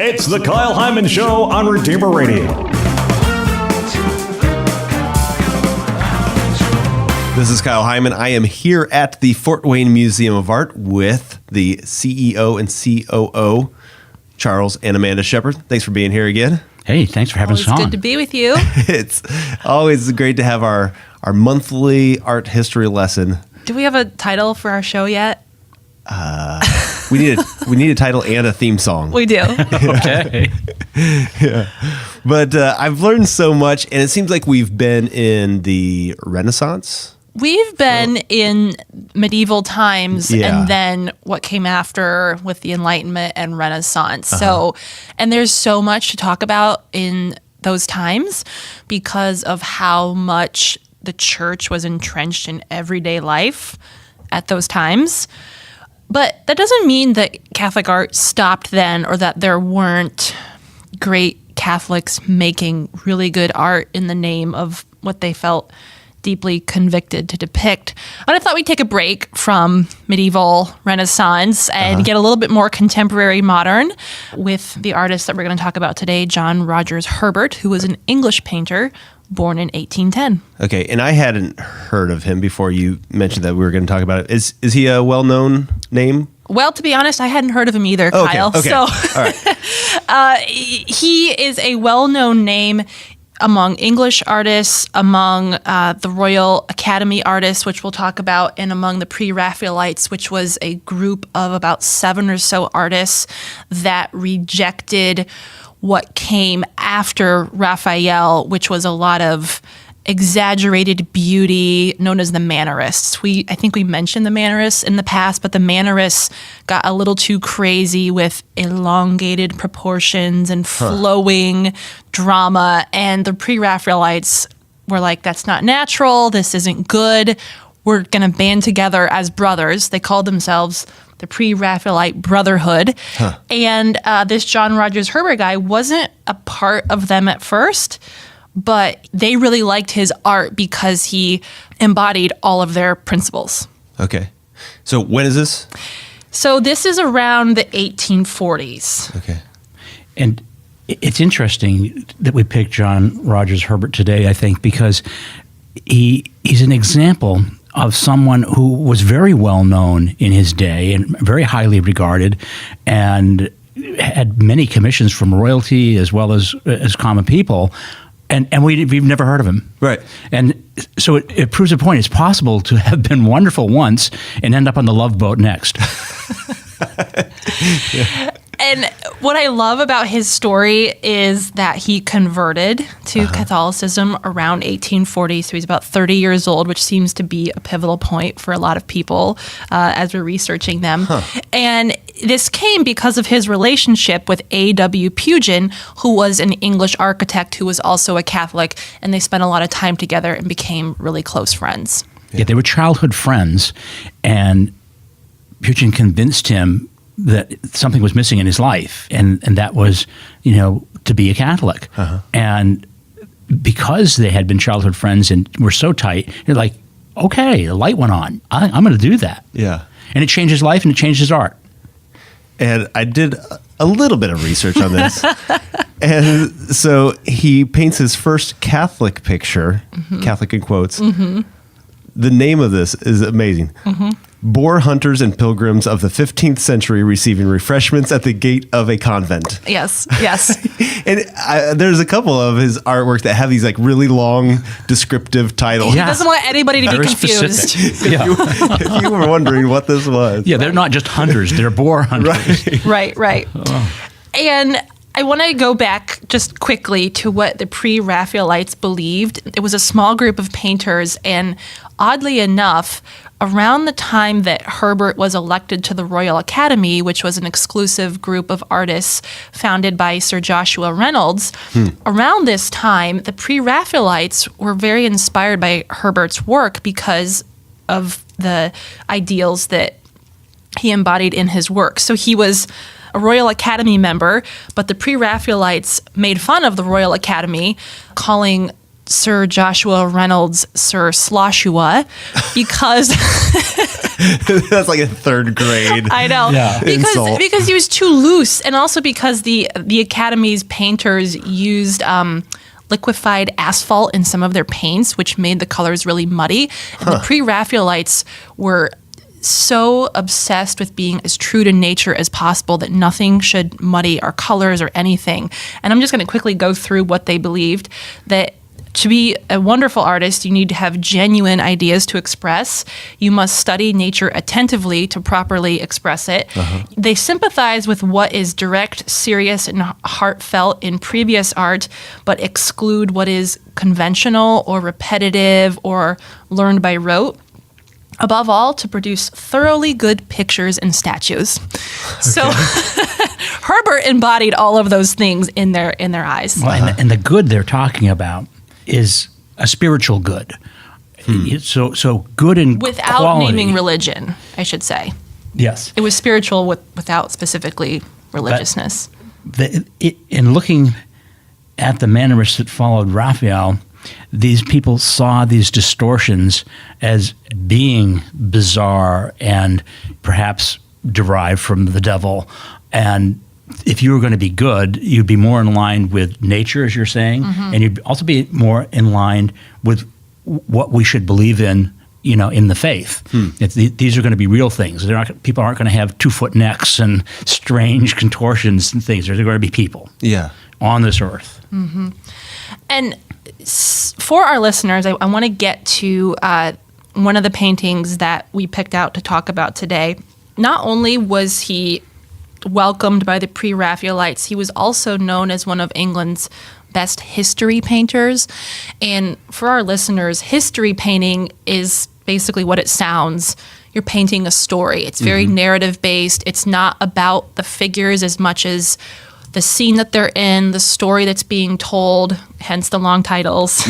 It's the Kyle Hyman Show on Redeemer Radio. This is Kyle Hyman. I am here at the Fort Wayne Museum of Art with the CEO and COO, Charles and Amanda Shepard. Thanks for being here again. Hey, thanks for having us on. It's good to be with you. It's always great to have our monthly art history lesson. Do we have a title for our show yet? We need a title and a theme song. We do. Okay. Yeah. But I've learned so much, and it seems like we've been in the Renaissance. We've been in medieval times Yeah. and then what came after with the Enlightenment and Renaissance. So, and there's so much to talk about in those times because of how much the church was entrenched in everyday life at those times. But that doesn't mean that Catholic art stopped then or that there weren't great Catholics making really good art in the name of what they felt deeply convicted to depict. But I thought we'd take a break from medieval Renaissance and get a little bit more contemporary modern with the artist that we're going to talk about today, John Rogers Herbert, who was an English painter born in 1810. Okay, and I hadn't heard of him before you mentioned that we were going to talk about it. Is he a well-known name? Well, to be honest, I hadn't heard of him either, Okay, Kyle. okay. So All right. he is a well-known name among English artists, among the Royal Academy artists, which we'll talk about, and among the PreRaphaelites, which was a group of about 7 or so artists that rejected what came after Raphael, which was a lot of exaggerated beauty, known as the Mannerists. I think we mentioned the Mannerists in the past, but the Mannerists got a little too crazy with elongated proportions and flowing drama, and the PreRaphaelites were like, that's not natural, this isn't good, we're going to band together as brothers. They called themselves the Pre-Raphaelite Brotherhood. And this John Rogers Herbert guy wasn't a part of them at first, but they really liked his art because he embodied all of their principles. Okay. So when is this? So this is around the 1840s. Okay. And it's interesting that we picked John Rogers Herbert today, I think, because he's an example of someone who was very well known in his day and very highly regarded and had many commissions from royalty as well as common people. And we've never heard of him. Right. And so it proves a point. It's possible to have been wonderful once and end up on the Love Boat next. And what I love about his story is that he converted to Catholicism around 1840. So he's about 30 years old, which seems to be a pivotal point for a lot of people as we're researching them. And this came because of his relationship with A.W. Pugin, who was an English architect who was also a Catholic. And they spent a lot of time together and became really close friends. Yeah, they were childhood friends. And Pugin convinced him that something was missing in his life, and that was, to be a Catholic. And because they had been childhood friends and were so tight, you're like, okay, the light went on. I'm going to do that. Yeah. And it changed his life and it changed his art. And I did a little bit of research on this. And so he paints his first Catholic picture, Catholic in quotes. The name of this is amazing. Boar hunters and pilgrims of the 15th century receiving refreshments at the gate of a convent. Yes. And there's a couple of his artwork that have these like really long descriptive titles. He doesn't want anybody to be Very confused. specific. Yeah. If you were wondering what this was. Yeah, they're not just hunters, they're boar hunters. Right. And I want to go back just quickly to what the Pre-Raphaelites believed. It was a small group of painters, and oddly enough, around the time that Herbert was elected to the Royal Academy, which was an exclusive group of artists founded by Sir Joshua Reynolds, around this time, the Pre-Raphaelites were very inspired by Herbert's work because of the ideals that he embodied in his work. So he was a Royal Academy member, but the Pre-Raphaelites made fun of the Royal Academy, calling Sir Joshua Reynolds Sir Sloshua because That's like a third grade. I know. Yeah. Because he was too loose, and also because the Academy's painters used liquefied asphalt in some of their paints, which made the colors really muddy. And the Pre-Raphaelites were so obsessed with being as true to nature as possible that nothing should muddy our colors or anything. And I'm just going to quickly go through what they believed. That to be a wonderful artist, you need to have genuine ideas to express. You must study nature attentively to properly express it. They sympathize with what is direct, serious, and heartfelt in previous art, but exclude what is conventional or repetitive or learned by rote. Above all, to produce thoroughly good pictures and statues. So Herbert embodied all of those things in their eyes. Well, and the good they're talking about is a spiritual good. So good in Without quality. naming religion, I should say. Yes. It was spiritual without specifically religiousness. In looking at the Mannerists that followed Raphael, these people saw these distortions as being bizarre and perhaps derived from the devil. And if you were going to be good, you'd be more in line with nature, as you're saying, and you'd also be more in line with what we should believe in, in the faith. These are going to be real things. People aren't going to have 2-foot necks and strange contortions and things. They're going to be people on this earth. And for our listeners, I want to get to one of the paintings that we picked out to talk about today. Not only was he welcomed by the Pre-Raphaelites, he was also known as one of England's best history painters. And for our listeners, history painting is basically what it sounds. You're painting a story. It's very narrative based. It's not about the figures as much as the scene that they're in, the story that's being told, hence the long titles.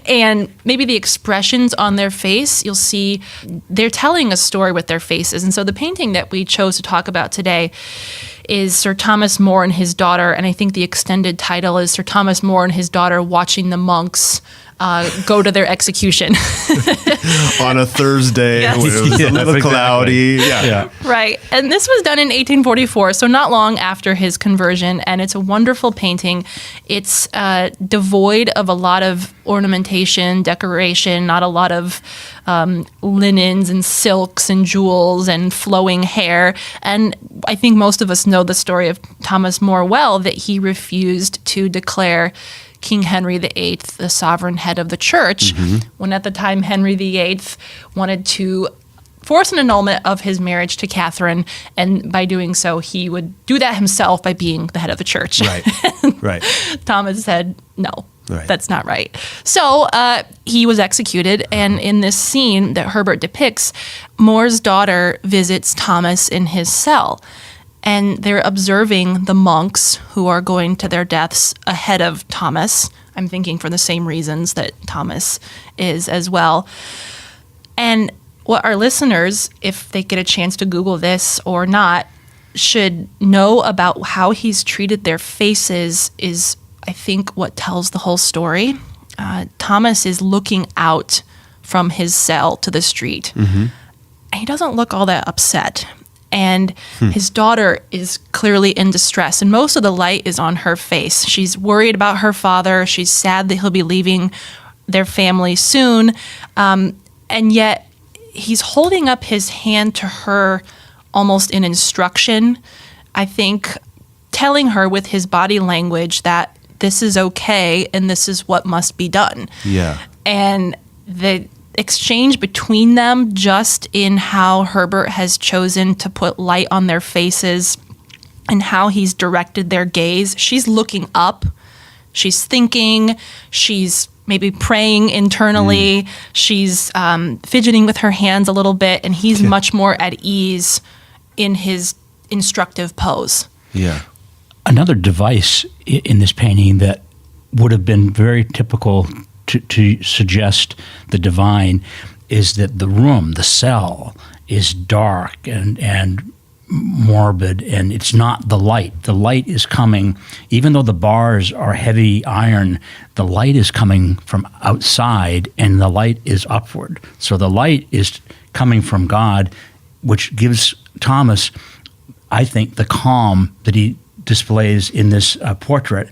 And maybe the expressions on their face, you'll see they're telling a story with their faces. And so the painting that we chose to talk about today is Sir Thomas More and his daughter, and I think the extended title is Sir Thomas More and his daughter watching the monks go to their execution. On a Thursday, Yes. when it was a little cloudy. Right. And this was done in 1844, so not long after his conversion, and it's a wonderful painting. It's devoid of a lot of ornamentation, decoration, not a lot of linens and silks and jewels and flowing hair. And I think most of us know the story of Thomas More well, that he refused to declare King Henry VIII the sovereign head of the church, when at the time Henry VIII wanted to force an annulment of his marriage to Catherine, and by doing so, he would do that himself by being the head of the church. Right. Thomas said, no, Right. that's not right. So he was executed, and in this scene that Herbert depicts, More's daughter visits Thomas in his cell. And they're observing the monks who are going to their deaths ahead of Thomas. I'm thinking for the same reasons that Thomas is as well. And what our listeners, if they get a chance to Google this or not, should know about how he's treated their faces is, I think, what tells the whole story. Thomas is looking out from his cell to the street. And he doesn't look all that upset. And his daughter is clearly in distress, and most of the light is on her face. She's worried about her father. She's sad that he'll be leaving their family soon. And yet he's holding up his hand to her almost in instruction, I think, telling her with his body language that this is okay and this is what must be done. And the exchange between them, just in how Herbert has chosen to put light on their faces and how he's directed their gaze. She's looking up, she's thinking, she's maybe praying internally, she's fidgeting with her hands a little bit, and he's much more at ease in his instructive pose. Another device in this painting that would have been very typical to suggest the divine is that the room, the cell, is dark and morbid, and it's not the light. The light is coming, even though the bars are heavy iron, the light is coming from outside, and the light is upward. So the light is coming from God, which gives Thomas, I think, the calm that he displays in this portrait.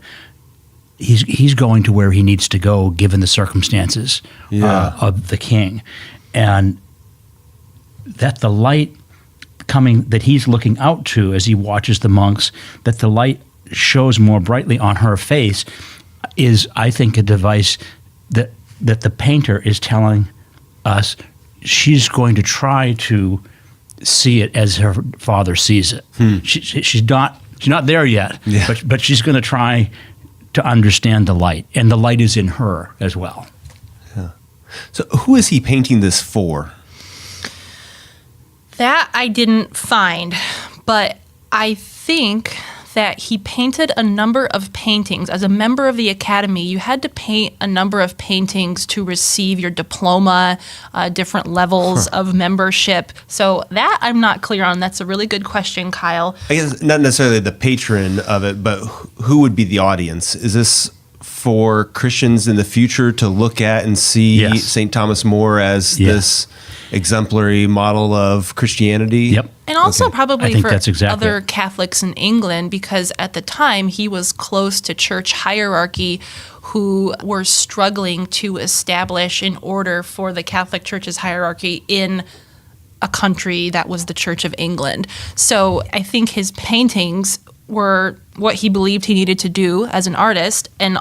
He's going to where he needs to go given the circumstances of the king. And that the light coming that he's looking out to as he watches the monks, that the light shows more brightly on her face is, I think, a device that the painter is telling us she's going to try to see it as her father sees it. She's not there yet, but she's going to try to understand the light, and the light is in her as well. Yeah. So who is he painting this for? That I didn't find, but I think that he painted a number of paintings. As a member of the academy, you had to paint a number of paintings to receive your diploma, different levels of membership. So that I'm not clear on. That's a really good question, Kyle. I guess not necessarily the patron of it, but who would be the audience? Is this for Christians in the future to look at and see St. Thomas More as this exemplary model of Christianity? Yep. And also probably for other it. Catholics in England, because at the time he was close to church hierarchy who were struggling to establish an order for the Catholic Church's hierarchy in a country that was the Church of England. So I think his paintings were what he believed he needed to do as an artist, and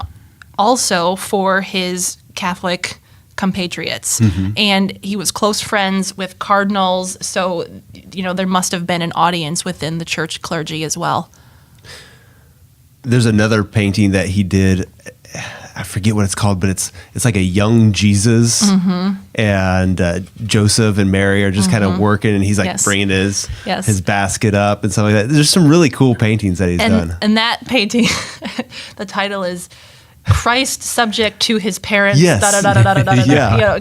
also for his Catholic compatriots. And he was close friends with cardinals, so there must have been an audience within the church clergy as well. There's another painting that he did, I forget what it's called, but it's like a young Jesus, and Joseph and Mary are just kind of working, and he's like bringing his basket up and stuff like that. There's some really cool paintings that he's done. And that painting, the title is Christ subject to his parents, Yes. It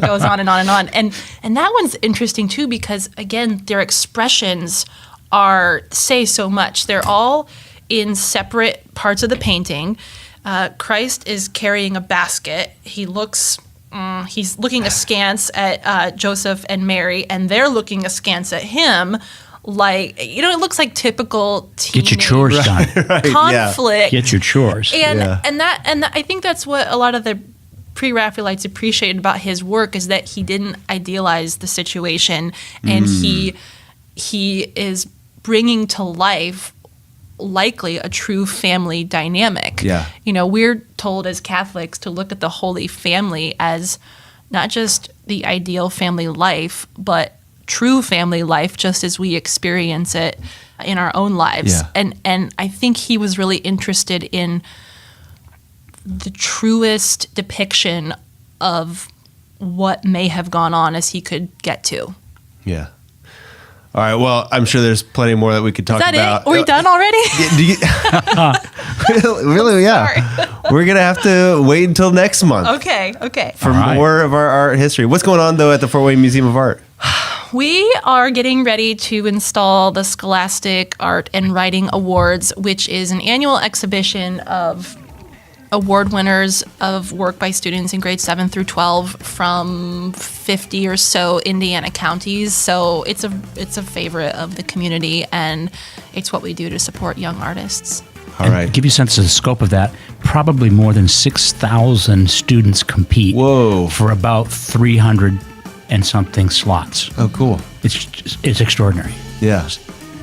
goes on and on and on. And that one's interesting too, because again, their expressions say so much. They're all in separate parts of the painting. Christ is carrying a basket. He's looking askance at Joseph and Mary, and they're looking askance at him. Like, it looks like typical teenage Get your chores done. conflict. Get your chores. And I think that's what a lot of the Pre-Raphaelites appreciated about his work, is that he didn't idealize the situation, and he is bringing to life likely a true family dynamic. We're told as Catholics to look at the Holy Family as not just the ideal family life, but true family life, just as we experience it in our own lives. And I think he was really interested in the truest depiction of what may have gone on as he could get to. Yeah. All right. Well, I'm sure there's plenty more that we could talk about. Is that it? Are we done already? Really? Yeah. Sorry. We're going to have to wait until next month. Okay. For more of our art history. What's going on, though, at the Fort Wayne Museum of Art? We are getting ready to install the Scholastic Art and Writing Awards, which is an annual exhibition of award winners of work by students in grades 7 through 12 from 50 or so Indiana counties. So it's a favorite of the community, and it's what we do to support young artists. All right. To give you a sense of the scope of that, probably more than 6,000 students compete for about 300 and something slots. Oh, cool. It's extraordinary. Yeah.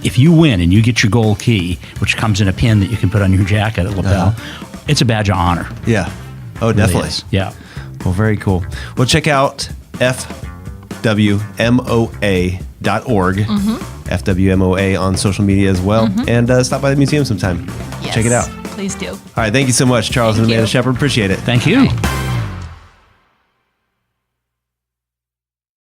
If you win and you get your gold key, which comes in a pin that you can put on your jacket at lapel, it's a badge of honor. Yeah. Oh, It definitely. really is. Yeah. Well, very cool. Well, check out FWMOA.org, FWMOA on social media as well, and stop by the museum sometime. Yes, Check it out. Please do. All right. Thank you so much, Charles and Amanda Shepard. Appreciate it. Thank you. Bye.